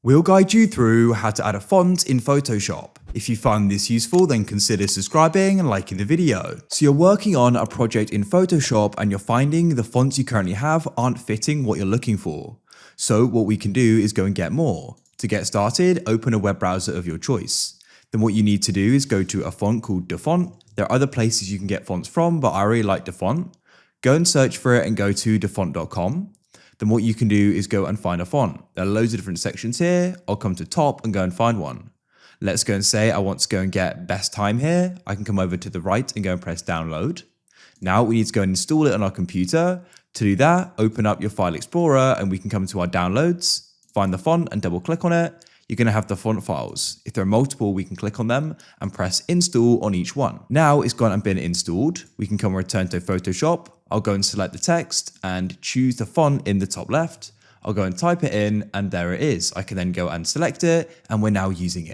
We'll guide you through how to add a font in Photoshop. If you find this useful, then consider subscribing and liking the video. So you're working on a project in Photoshop and you're finding the fonts you currently have aren't fitting what you're looking for. So what we can do is go and get more. To get started, open a web browser of your choice. Then what you need to do is go to a font called DaFont. There are other places you can get fonts from, but I really like DaFont. Go and search for it and go to dafont.com. Then what you can do is go and find a font. There are loads of different sections here. I'll come to top and go and find one. Let's go and say I want to go and get best time here. I can come over to the right and go and press download. Now we need to go and install it on our computer. To do that, open up your file explorer and we can come to our downloads, find the font and double click on it. You're going to have the font files. If there are multiple, we can click on them and press install on each one. Now it's gone and been installed. We can come and return to Photoshop. I'll go and select the text and choose the font in the top left. I'll go and type it in and there it is. I can then go and select it and we're now using it.